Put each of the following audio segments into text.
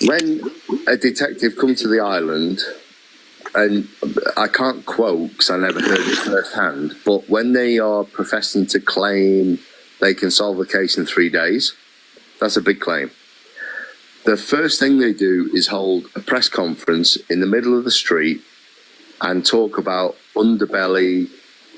When a detective come to the island, and I can't quote because I never heard it firsthand, but when they are professing to claim they can solve a case in 3 days, that's a big claim. The first thing they do is hold a press conference in the middle of the street and talk about underbelly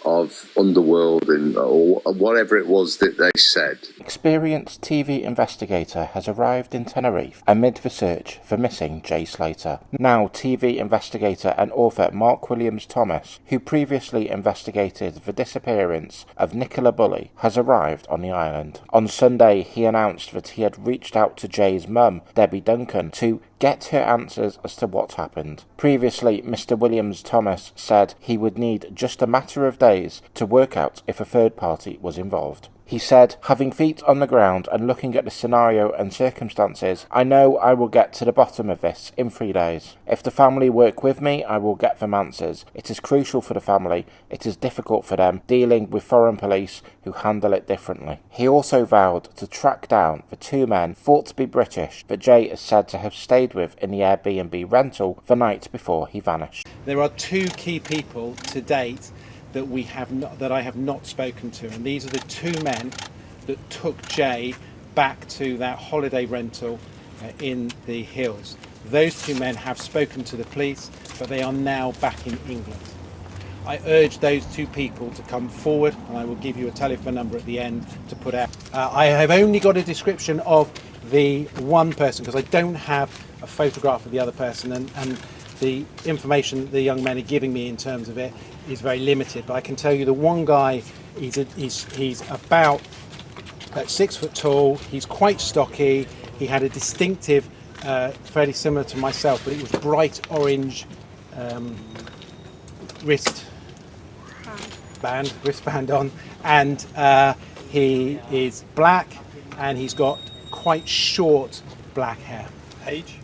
of underworld and or whatever it was that they said. Experienced TV investigator has arrived in Tenerife amid the search for missing Jay Slater. Now TV investigator and author Mark Williams-Thomas, who previously investigated the disappearance of Nicola Bulley, has arrived on the island. On Sunday, he announced that he had reached out to Jay's mum, Debbie Duncan, to get her answers as to what happened. Previously, Mr. Williams-Thomas said he would need just a matter of days to work out if a third party was involved. He said, having feet on the ground and looking at the scenario and circumstances, I know I will get to the bottom of this in 3 days. If the family work with me, I will get them answers. It is crucial for the family. It is difficult for them dealing with foreign police who handle it differently. He also vowed to track down the 2 men thought to be British that Jay is said to have stayed with in the Airbnb rental the night before he vanished. There are 2 key people to date that I have not spoken to, and these are the 2 men that took Jay back to that holiday rental in the hills. Those 2 men have spoken to the police, but they are now back in England. I urge those 2 people to come forward, and I will give you a telephone number at the end to put out. I have only got a description of the one person because I don't have a photograph of the other person, and the information the young men are giving me in terms of it is very limited. But I can tell you the one guy, he's about 6 foot tall, he's quite stocky, he had a distinctive, fairly similar to myself, but it was bright orange wristband on, and he is black and he's got quite short black hair. Age?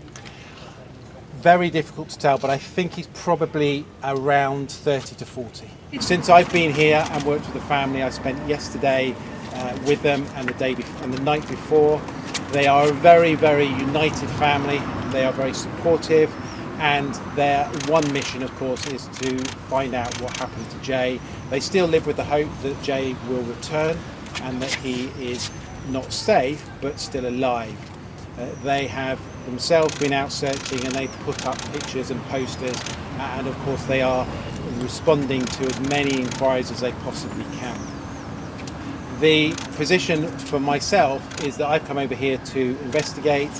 Very difficult to tell, but I think he's probably around 30 to 40. Since I've been here and worked with the family, I spent yesterday with them and the night before. They are a very, very united family. They are very supportive, and their one mission, of course, is to find out what happened to Jay. They still live with the hope that Jay will return and that he is not safe but still alive. They have themselves been out searching, and they put up pictures and posters, and of course they are responding to as many inquiries as they possibly can. The position for myself is that I've come over here to investigate.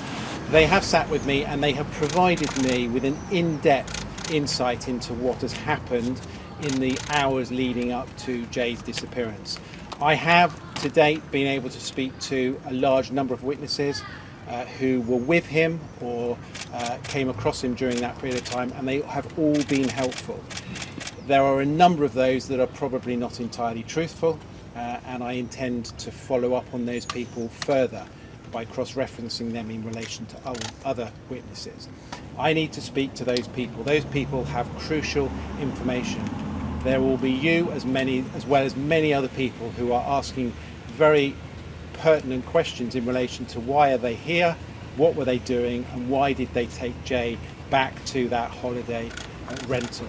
They have sat with me and they have provided me with an in-depth insight into what has happened in the hours leading up to Jay's disappearance. I have to date been able to speak to a large number of witnesses who were with him or came across him during that period of time, and they have all been helpful. There are a number of those that are probably not entirely truthful, and I intend to follow up on those people further by cross-referencing them in relation to other witnesses. I need to speak to those people. Those people have crucial information. There will be you as well as many other people who are asking very pertinent questions in relation to why are they here, what were they doing, and why did they take Jay back to that holiday rental.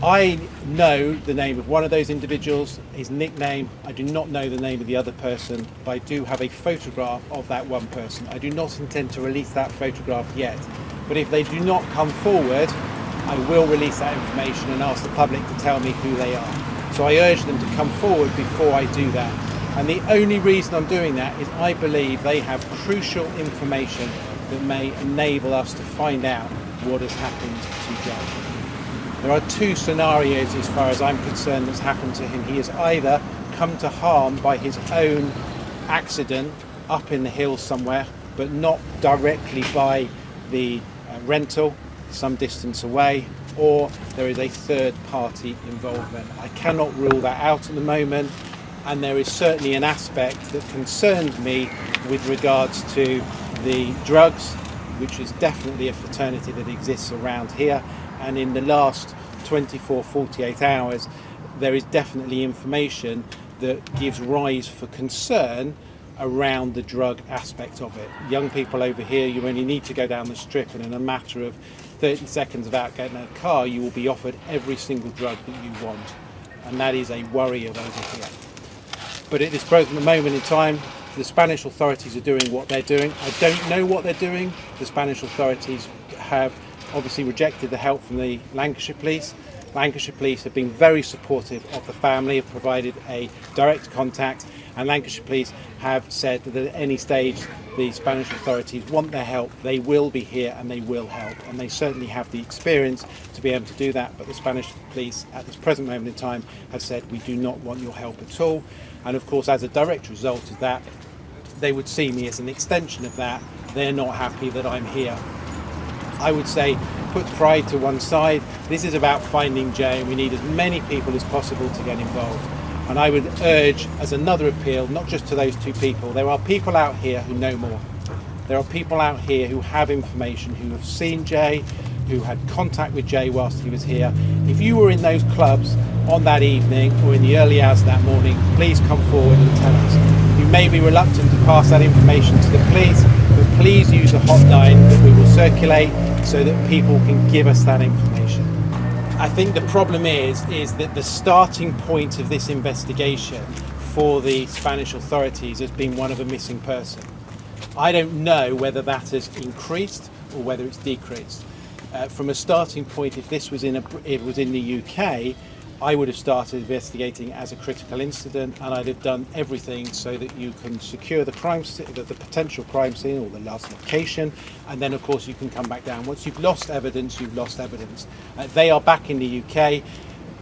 I know the name of one of those individuals, his nickname. I do not know the name of the other person, but I do have a photograph of that one person. I do not intend to release that photograph yet, but if they do not come forward, I will release that information and ask the public to tell me who they are. So I urge them to come forward before I do that. And the only reason I'm doing that is I believe they have crucial information that may enable us to find out what has happened to Jay. There are 2 scenarios as far as I'm concerned that's happened to him. He has either come to harm by his own accident up in the hills somewhere, but not directly by the rental, some distance away, or there is a third party involvement. I cannot rule that out at the moment, and there is certainly an aspect that concerns me with regards to the drugs, which is definitely a fraternity that exists around here, and in the last 24-48 hours there is definitely information that gives rise for concern around the drug aspect of it. Young people over here, you only need to go down the strip, and in a matter of 30 seconds without getting in a car, you will be offered every single drug that you want. And that is a worry of over here. But at this present moment in time, the Spanish authorities are doing what they're doing. I don't know what they're doing. The Spanish authorities have obviously rejected the help from the Lancashire police. Lancashire police have been very supportive of the family, have provided a direct contact, and Lancashire police have said that at any stage the Spanish authorities want their help, they will be here and they will help, and they certainly have the experience to be able to do that. But the Spanish police at this present moment in time have said, we do not want your help at all. And of course, as a direct result of that, they would see me as an extension of that. They're not happy that I'm here. I would say, put pride to one side. This is about finding Jay, and we need as many people as possible to get involved. And I would urge, as another appeal, not just to those two people, there are people out here who know more. There are people out here who have information, who have seen Jay, who had contact with Jay whilst he was here. If you were in those clubs on that evening or in the early hours of that morning, please come forward and tell us. You may be reluctant to pass that information to the police, but please use the hotline that we will circulate so that people can give us that information. I think the problem is that the starting point of this investigation for the Spanish authorities has been one of a missing person. I don't know whether that has increased or whether it's decreased. From a starting point, if this was it was in the UK, I would have started investigating as a critical incident, and I'd have done everything so that you can secure the crime, the potential crime scene or the last location, and then of course you can come back down. Once you've lost evidence, you've lost evidence. They are back in the UK.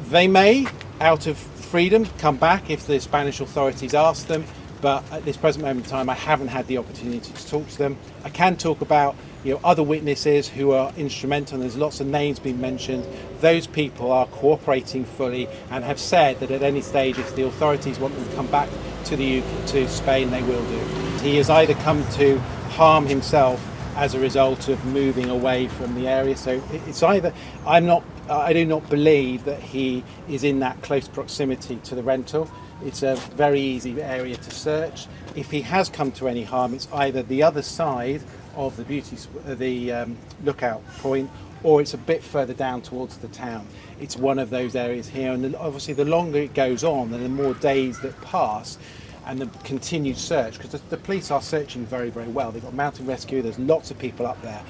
They may, out of freedom, come back if the Spanish authorities ask them, but at this present moment in time I haven't had the opportunity to talk to them. I can talk about other witnesses who are instrumental, and there's lots of names being mentioned. Those people are cooperating fully and have said that at any stage, if the authorities want them to come back to Spain, they will do. He has either come to harm himself as a result of moving away from the area, so it's either I do not believe that he is in that close proximity to the rental. It's a very easy area to search. If he has come to any harm, it's either the other side of the lookout point, or it's a bit further down towards the town. It's one of those areas here, and obviously the longer it goes on and the more days that pass and the continued search, because the police are searching very, very well. They've got mountain rescue, there's lots of people up there.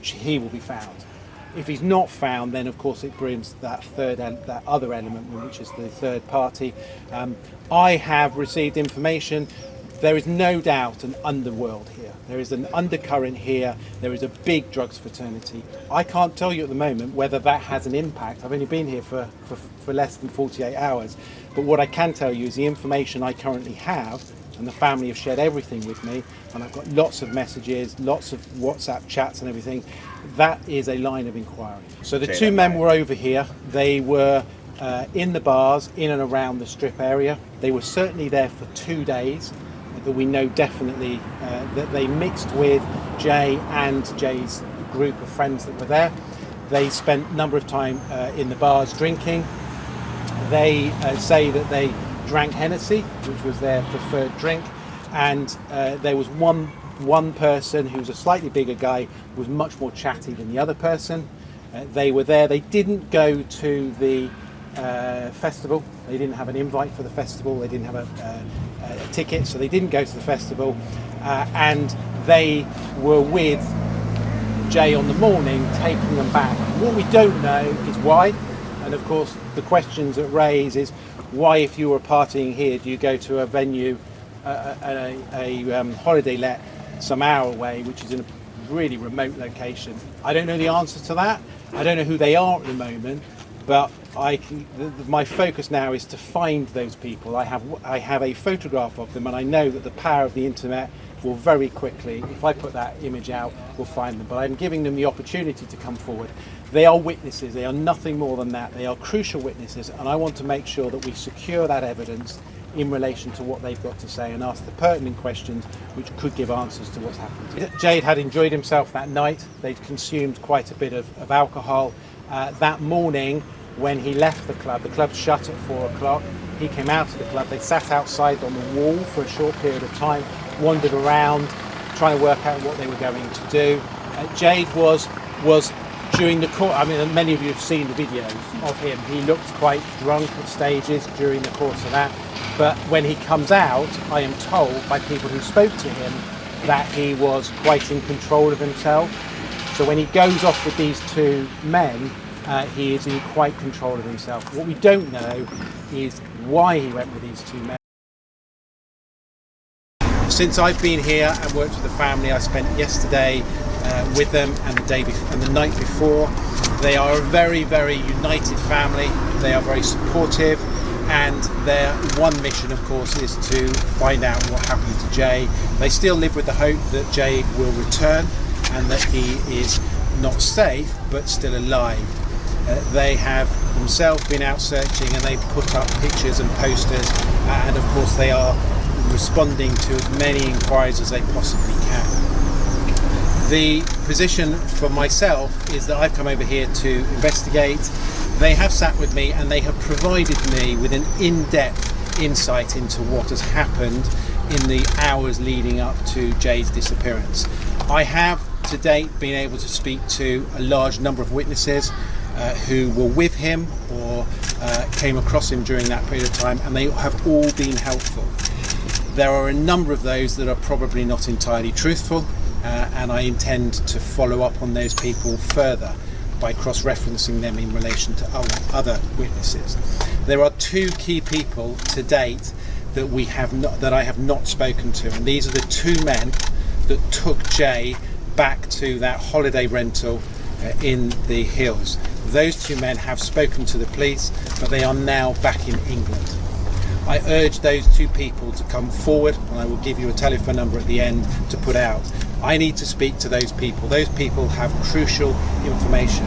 He will be found. If he's not found, then of course it brings that other element, which is the third party. I have received information. There is no doubt an underworld here. There is an undercurrent here. There is a big drugs fraternity. I can't tell you at the moment whether that has an impact. I've only been here for less than 48 hours. But what I can tell you is the information I currently have, and the family have shared everything with me, and I've got lots of messages, lots of WhatsApp chats and everything. That is a line of inquiry. So the two men were over here. They were in the bars, in and around the strip area. They were certainly there for 2 days. That we know definitely that they mixed with Jay and Jay's group of friends that were there. They spent a number of time in the bars drinking. They say that they drank Hennessy, which was their preferred drink, and there was one person who was a slightly bigger guy, was much more chatty than the other person. They were there. They didn't go to the festival. They didn't have an invite for the festival. They didn't have a ticket, so they didn't go to the festival. And they were with Jay on the morning, taking them back. What we don't know is why. And of course, the questions that raise is why, if you were partying here, do you go to a venue, a holiday let some hour away, which is in a really remote location? I don't know the answer to that. I don't know who they are at the moment, but my focus now is to find those people. I have a photograph of them, and I know that the power of the internet will very quickly, if I put that image out, will find them. But I'm giving them the opportunity to come forward. They are witnesses. They are nothing more than that. They are crucial witnesses, and I want to make sure that we secure that evidence in relation to what they've got to say and ask the pertinent questions which could give answers to what's happened. Jade had enjoyed himself that night. They'd consumed quite a bit of alcohol. That morning, when he left the club shut at 4 o'clock. He came out of the club. They sat outside on the wall for a short period of time, wandered around, trying to work out what they were going to do. Jade was during the course. I mean, many of you have seen the videos of him. He looked quite drunk at stages during the course of that. But when he comes out, I am told by people who spoke to him that he was quite in control of himself. So when he goes off with these two men, he is in quite control of himself. What we don't know is why he went with these two men. Since I've been here and worked with the family, I spent yesterday with them and the night before. They are a very, very united family. They are very supportive, and their one mission, of course, is to find out what happened to Jay. They still live with the hope that Jay will return and that he is not safe but still alive. They have themselves been out searching, and they put up pictures and posters, and of course they are responding to as many inquiries as they possibly can. The position for myself is that I've come over here to investigate. They have sat with me and they have provided me with an in-depth insight into what has happened in the hours leading up to Jay's disappearance. I have to date been able to speak to a large number of witnesses who were with him or came across him during that period of time, and they have all been helpful. There are a number of those that are probably not entirely truthful, and I intend to follow up on those people further by cross-referencing them in relation to other witnesses. There are two key people to date that I have not spoken to, and these are the two men that took Jay back to that holiday rental in the hills. Those two men have spoken to the police, but they are now back in England. I urge those two people to come forward, and I will give you a telephone number at the end to put out. I need to speak to those people. Those people have crucial information.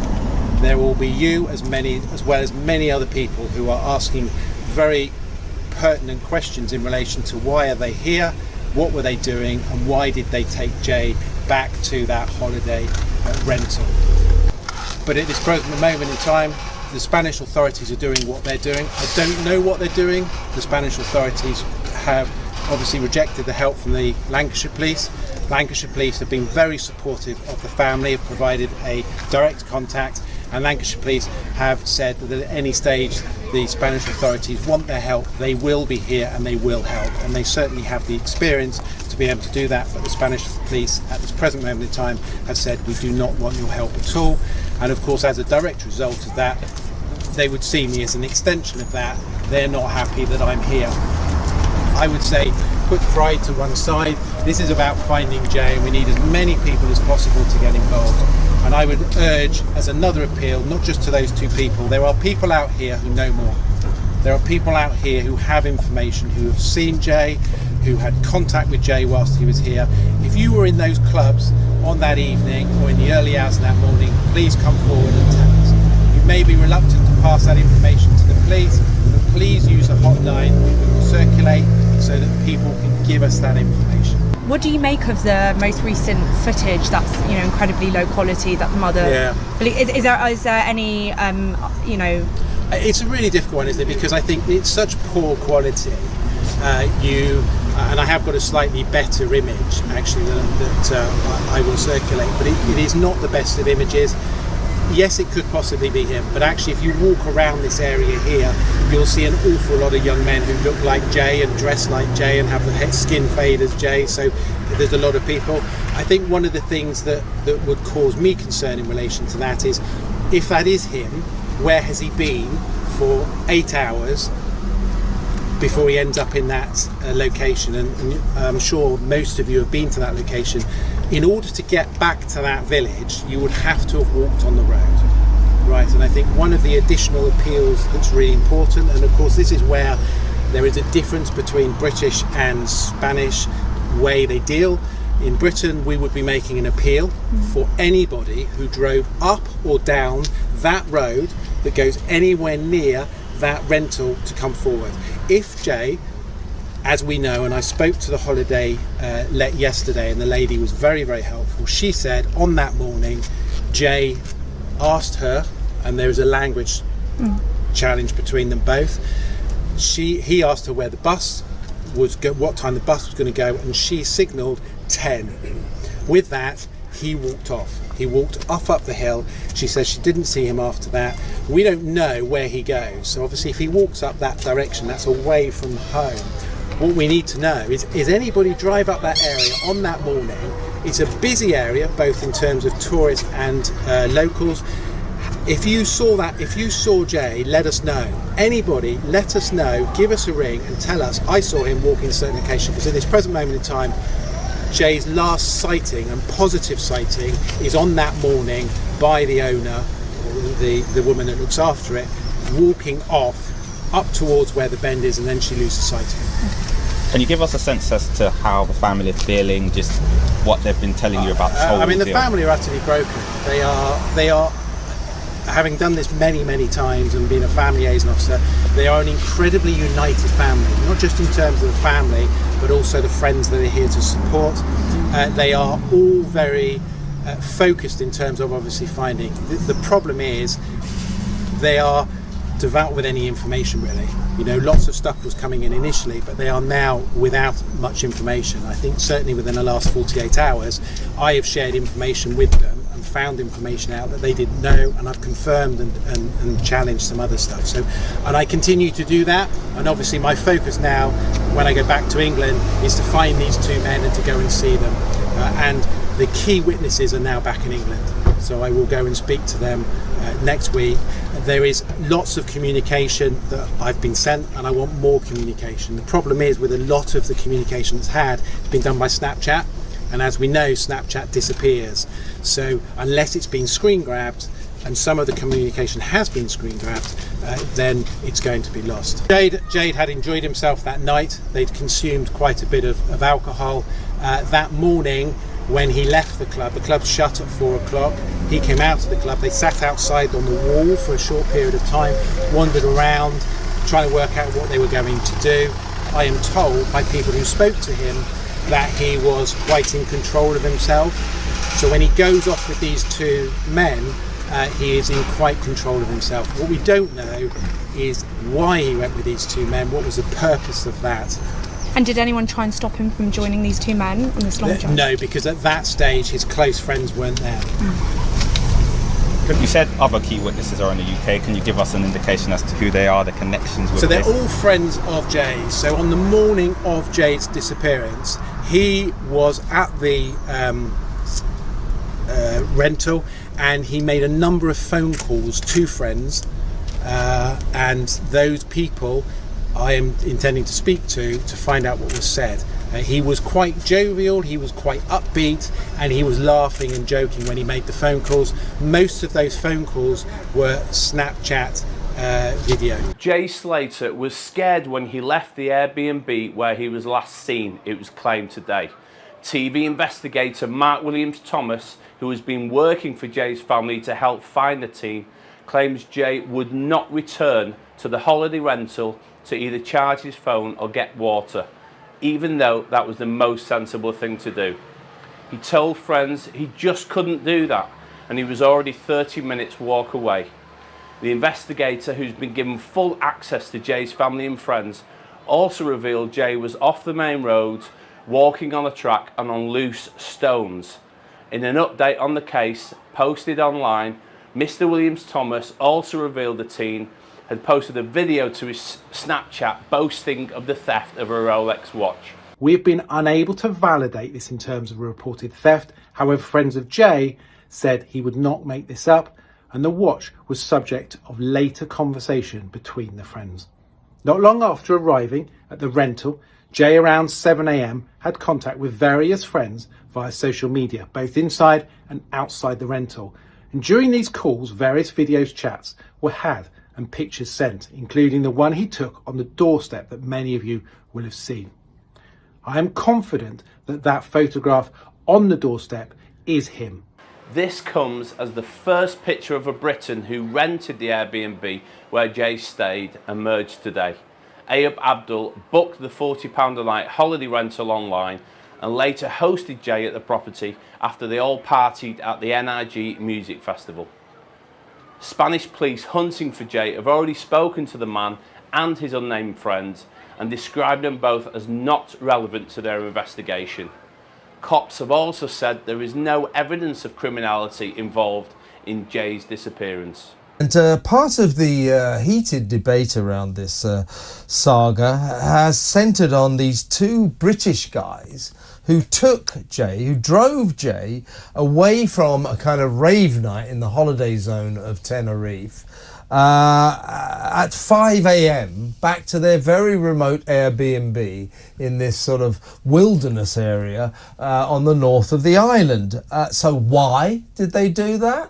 There will be you as well as many other people who are asking very pertinent questions in relation to why are they here, what were they doing, and why did they take Jay back to that holiday rental. But at this present moment in time, the Spanish authorities are doing what they're doing. I don't know what they're doing. The Spanish authorities have obviously rejected the help from the Lancashire police. Lancashire police have been very supportive of the family, have provided a direct contact, and Lancashire police have said that at any stage the Spanish authorities want their help, they will be here and they will help, and they certainly have the experience to be able to do that. But the Spanish police at this present moment in time have said we do not want your help at all, and of course as a direct result of that they would see me as an extension of that. They're not happy that I'm here. I would say put pride to one side. This is about finding Jay, and we need as many people as possible to get involved. And I would urge, as another appeal, not just to those two people, there are people out here who know more. There are people out here who have information, who have seen Jay, who had contact with Jay whilst he was here. If you were in those clubs on that evening or in the early hours of that morning, please come forward and tell us. You may be reluctant to pass that information to the police, but please use the hotline that will circulate so that people can give us that information. What do you make of the most recent footage that's, incredibly low quality, that the mother... Yeah. Is there any, It's a really difficult one, isn't it? Because I think it's such poor quality. And I have got a slightly better image, actually, that I will circulate, but it is not the best of images. Yes, it could possibly be him, but actually if you walk around this area here, you'll see an awful lot of young men who look like Jay and dress like Jay and have the skin fade as Jay, so there's a lot of people. I think one of the things that would cause me concern in relation to that is, if that is him, where has he been for 8 hours before he ends up in that location? And I'm sure most of you have been to that location. In order to get back to that village, you would have to have walked on the road, right? And I think one of the additional appeals that's really important, and of course this is where there is a difference between British and Spanish way they deal. In Britain, we would be making an appeal for anybody who drove up or down that road that goes anywhere near that rental to come forward. If Jay, as we know, and I spoke to the holiday let yesterday, and the lady was very, very helpful. She said on that morning, Jay asked her, and there was a language challenge between them both. He asked her where the bus what time the bus was going to go, and she signalled 10. With that, he walked off. He walked off up the hill. She says she didn't see him after that. We don't know where he goes. So obviously if he walks up that direction, that's away from home. What we need to know is anybody drive up that area on that morning? It's a busy area, both in terms of tourists and locals. If you saw Jay, let us know. Anybody, let us know, give us a ring and tell us, I saw him walking a certain location, because at this present moment in time, Jay's last sighting and positive sighting is on that morning by the owner, or the woman that looks after it, walking off up towards where the bend is, and then she loses sight of him. Can you give us a sense as to how the family are feeling, just what they've been telling you about this whole the deal? family are utterly broken. They are, having done this many times and been a family liaison officer, they are an incredibly united family, not just in terms of the family, but also the friends that are here to support. They are all very focused in terms of obviously finding. The problem is they are devout with any information, really. You know, lots of stuff was coming in initially, but they are now without much information. I think certainly within the last 48 hours, I have shared information with them and found information out that they didn't know, and I've confirmed and challenged some other stuff. So, and I continue to do that, and obviously my focus now, when I go back to England, is to find these two men and to go and see them. And the key witnesses are now back in England, so I will go and speak to them next week. There is lots of communication that I've been sent, and I want more communication. The problem is with a lot of the communication that's it's been done by Snapchat, and as we know, Snapchat disappears. So unless it's been screen grabbed, and some of the communication has been screen grabbed, then it's going to be lost. Jade had enjoyed himself that night. They'd consumed quite a bit of alcohol. That morning, when he left the club shut at 4 o'clock. He came out of the club. They sat outside on the wall for a short period of time, wandered around, trying to work out what they were going to do. I am told by people who spoke to him that he was quite in control of himself. So when he goes off with these two men, he is in quite control of himself. What we don't know is why he went with these two men, what was the purpose of that. And did anyone try and stop him from joining these two men on this long drive? No, because at that stage his close friends weren't there. You said other key witnesses are in the UK. Can you give us an indication as to who they are, the connections with So they're this? all friends of Jay's. So on the morning of Jay's disappearance, he was at the rental, and he made a number of phone calls to friends, and those people I am intending to speak to find out what was said. He was quite jovial, he was quite upbeat, and he was laughing and joking when he made the phone calls. Most of those phone calls were Snapchat video. Jay Slater was scared when he left the Airbnb where he was last seen, it was claimed today. TV investigator Mark Williams-Thomas, who has been working for Jay's family to help find the teen, claims Jay would not return to the holiday rental to either charge his phone or get water, even though that was the most sensible thing to do. He told friends he just couldn't do that, and he was already 30 minutes walk away. The investigator, who's been given full access to Jay's family and friends, also revealed Jay was off the main road, walking on a track and on loose stones. In an update on the case posted online, Mr. Williams-Thomas also revealed the teen had posted a video to his Snapchat boasting of the theft of a Rolex watch. We've been unable to validate this in terms of a reported theft. However, friends of Jay said he would not make this up, and the watch was subject of later conversation between the friends. Not long after arriving at the rental, Jay around 7 a.m. had contact with various friends via social media, both inside and outside the rental. And during these calls, various videos, chats were had and pictures sent, including the one he took on the doorstep that many of you will have seen. I am confident that that photograph on the doorstep is him. This comes as the first picture of a Briton who rented the Airbnb where Jay stayed emerged today. Ayub Abdul booked the £40 a night holiday rental online and later hosted Jay at the property after they all partied at the NRG Music Festival. Spanish police hunting for Jay have already spoken to the man and his unnamed friend and described them both as not relevant to their investigation. Cops have also said there is no evidence of criminality involved in Jay's disappearance. And part of the heated debate around this saga has centred on these two British guys who took Jay, who drove Jay away from a kind of rave night in the holiday zone of Tenerife at 5 a.m. back to their very remote Airbnb in this sort of wilderness area on the north of the island. So why did they do that?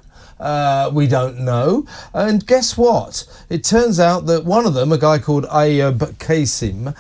We don't know. And guess what? It turns out that one of them, a guy called Ayub Qassim,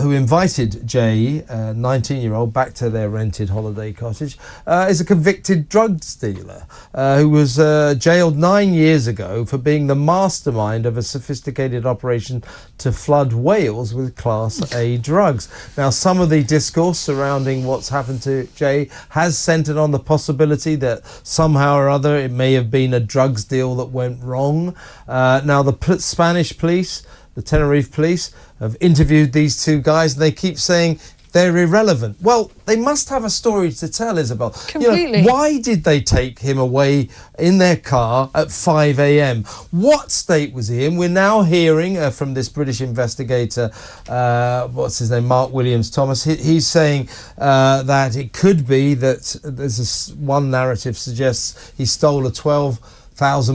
who invited Jay, 19-year-old, back to their rented holiday cottage, is a convicted drug dealer who was jailed 9 years ago for being the mastermind of a sophisticated operation to flood Wales with Class A drugs. Now, some of the discourse surrounding what's happened to Jay has centred on the possibility that somehow or other it may have been a drugs deal that went wrong. Now, the Spanish police, the Tenerife police, have interviewed these two guys and they keep saying they're irrelevant. Well, they must have a story to tell, Isabel. Completely. You know, why did they take him away in their car at 5 a.m? What state was he in? We're now hearing from this British investigator, what's his name, Mark Williams Thomas. He's saying that it could be that one narrative suggests he stole a £12,000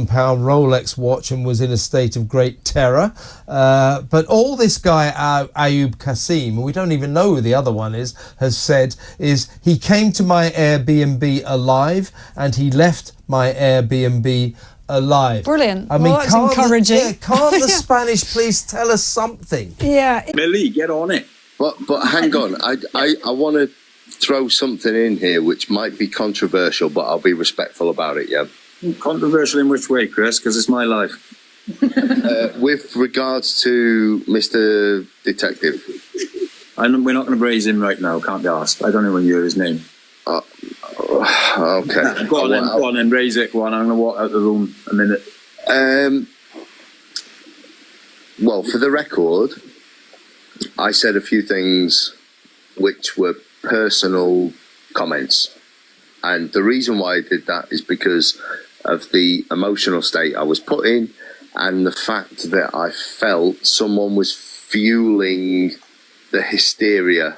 Rolex watch and was in a state of great terror. But all this guy, Ayub Qassim, we don't even know who the other one is, has said is he came to my Airbnb alive and he left my Airbnb alive. Brilliant. I mean, that's encouraging. Can't the Spanish police tell us something? Yeah. Millie, get on it. But hang on, I want to throw something in here which might be controversial, but I'll be respectful about it, yeah? Controversial in which way, Chris? Because it's my life. With regards to Mr. Detective. We're not going to raise him right now, can't be asked. I don't even hear his name. Okay. Go on then, raise it. Go on, I'm going to walk out the room a minute. Well, for the record, I said a few things which were personal comments. And the reason why I did that is because of the emotional state I was put in and the fact that I felt someone was fueling the hysteria,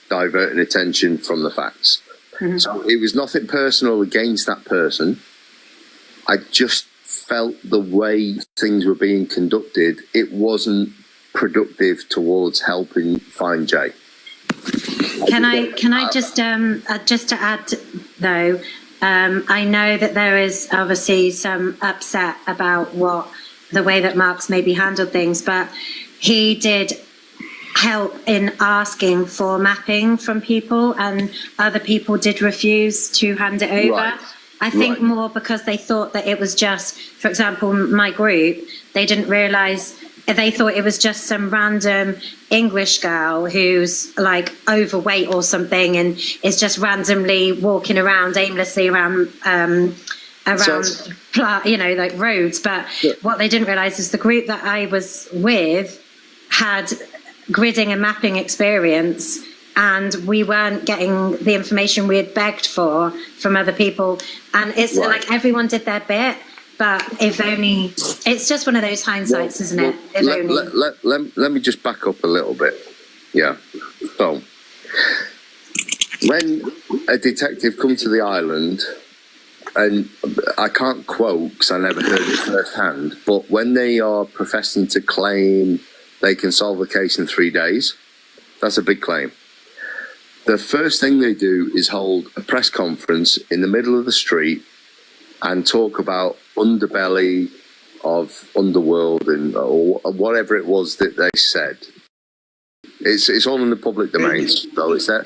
diverting attention from the facts. Mm-hmm. So it was nothing personal against that person. I just felt the way things were being conducted, it wasn't productive towards helping find Jay. Can I just to add though, I know that there is obviously some upset about the way that Mark's maybe handled things, but he did help in asking for mapping from people, and other people did refuse to hand it over. Right. I think more because they thought that it was just, for example, my group, they didn't realise. They thought it was just some random English girl who's like overweight or something and is just randomly walking around aimlessly around like roads. But what they didn't realise is the group that I was with had gridding and mapping experience, and we weren't getting the information we had begged for from other people. And it's like everyone did their bit. But if only, it's just one of those hindsights, isn't it? Let me just back up a little bit. Yeah. So, when a detective comes to the island, and I can't quote because I never heard it firsthand, but when they are professing to claim they can solve the case in 3 days, that's a big claim. The first thing they do is hold a press conference in the middle of the street and talk about underbelly of underworld and or whatever it was that they said. It's all in the public domain, so it's that.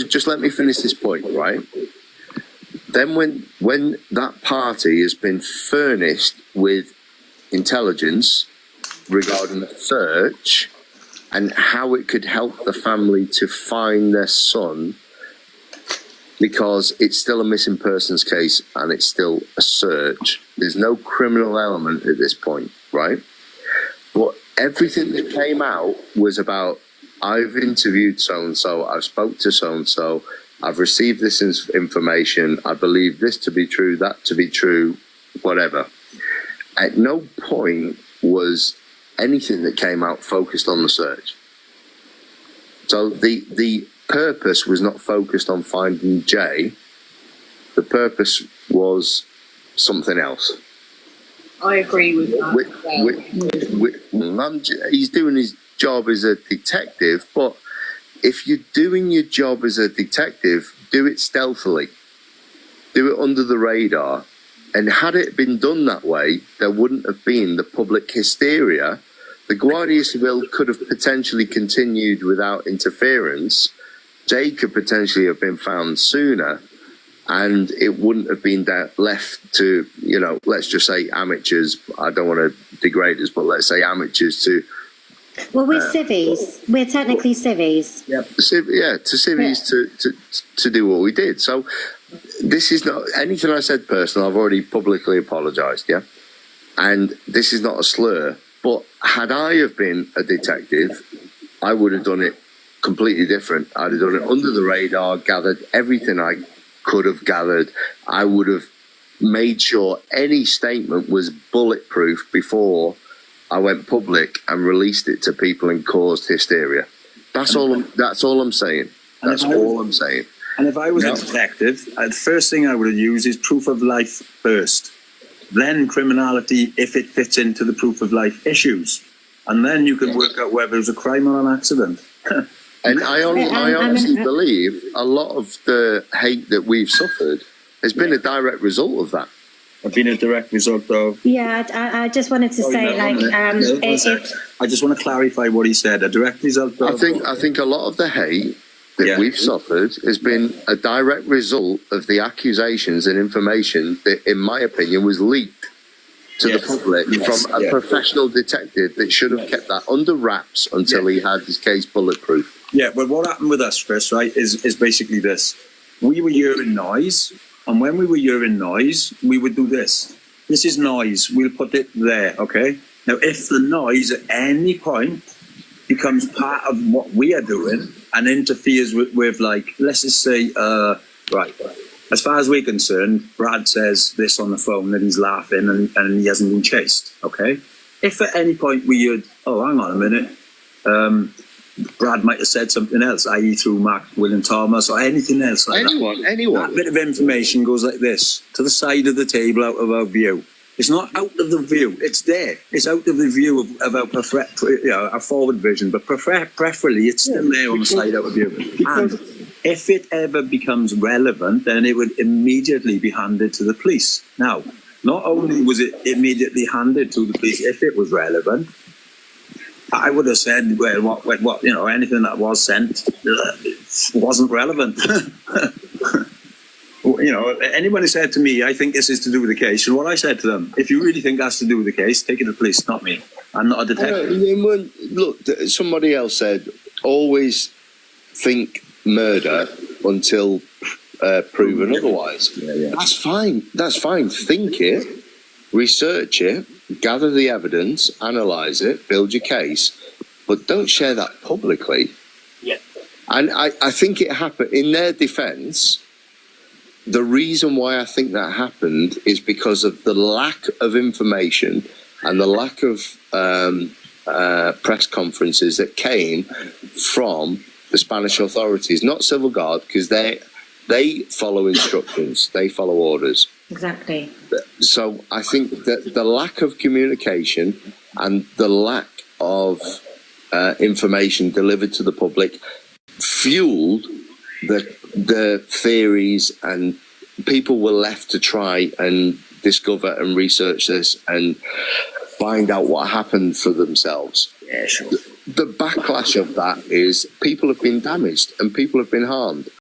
Just let me finish this point, right? Then when that party has been furnished with intelligence regarding the search and how it could help the family to find their son, because it's still a missing persons case and it's still a search. There's no criminal element at this point, right? But everything that came out was about, I've interviewed so-and-so, I've spoke to so-and-so, I've received this information, I believe this to be true, that to be true, whatever. At no point was anything that came out focused on the search. So the purpose was not focused on finding Jay. The purpose was something else. I agree with that. He's doing his job as a detective, but if you're doing your job as a detective, do it stealthily. Do it under the radar. And had it been done that way, there wouldn't have been the public hysteria. The Guardia Civil could have potentially continued without interference. Jay could potentially have been found sooner, and it wouldn't have been left to, you know, let's just say amateurs. I don't want to degrade us, but let's say amateurs to... Well, we're civvies. We're technically civvies. Yep. To civvies to do what we did. So this is not anything I said personal. I've already publicly apologised, yeah? And this is not a slur. But had I have been a detective, I would have done it completely different. I'd have done it under the radar, gathered everything I could have gathered. I would have made sure any statement was bulletproof before I went public and released it to people and caused hysteria. That's all I'm saying. That's all I'm saying. And if I was a detective, the first thing I would have used is proof of life first. Then criminality, if it fits into the proof of life issues. And then you can work out whether it was a crime or an accident. And I honestly believe a lot of the hate that we've suffered has been a direct result of that. Been a direct result of... Yeah, I just wanted to say, I just want to clarify what he said. A direct result of... I think a lot of the hate that we've suffered has been a direct result of the accusations and information that, in my opinion, was leaked to the public from a professional detective that should have kept that under wraps until he had his case bulletproof. Yeah, well, what happened with us, Chris, right, is basically this. We were hearing noise, and when we were hearing noise, we would do this. This is noise. We'll put it there, okay? Now, if the noise at any point becomes part of what we are doing and interferes with like, let's just say, right, as far as we're concerned, Brad says this on the phone that he's laughing and he hasn't been chased, okay? If at any point we heard, oh, hang on a minute, Brad might have said something else, i.e. through Mark, William Thomas, or anything else like anyone. That bit of information goes like this, to the side of the table out of our view. It's not out of the view, it's there. It's out of the view of our, our forward vision, but preferably it's still there on the side out of view. And if it ever becomes relevant, then it would immediately be handed to the police. Now, not only was it immediately handed to the police if it was relevant, I would have said, well, what you know, anything that was sent wasn't relevant. You know, anybody said to me, I think this is to do with the case. And what I said to them, if you really think that's to do with the case, take it to the police, not me. I'm not a detective. Look, somebody else said, always think murder until proven otherwise. Yeah. That's fine. That's fine. Think it, research it, gather the evidence, analyse it, build your case, but don't share that publicly. Yeah. And I think it happened in their defence. The reason why I think that happened is because of the lack of information and the lack of press conferences that came from the Spanish authorities, not Civil Guard, because they follow instructions, they follow orders. Exactly. So I think that the lack of communication and the lack of information delivered to the public fueled the theories, and people were left to try and discover and research this and find out what happened for themselves. Yeah, sure. The backlash of that is people have been damaged and people have been harmed.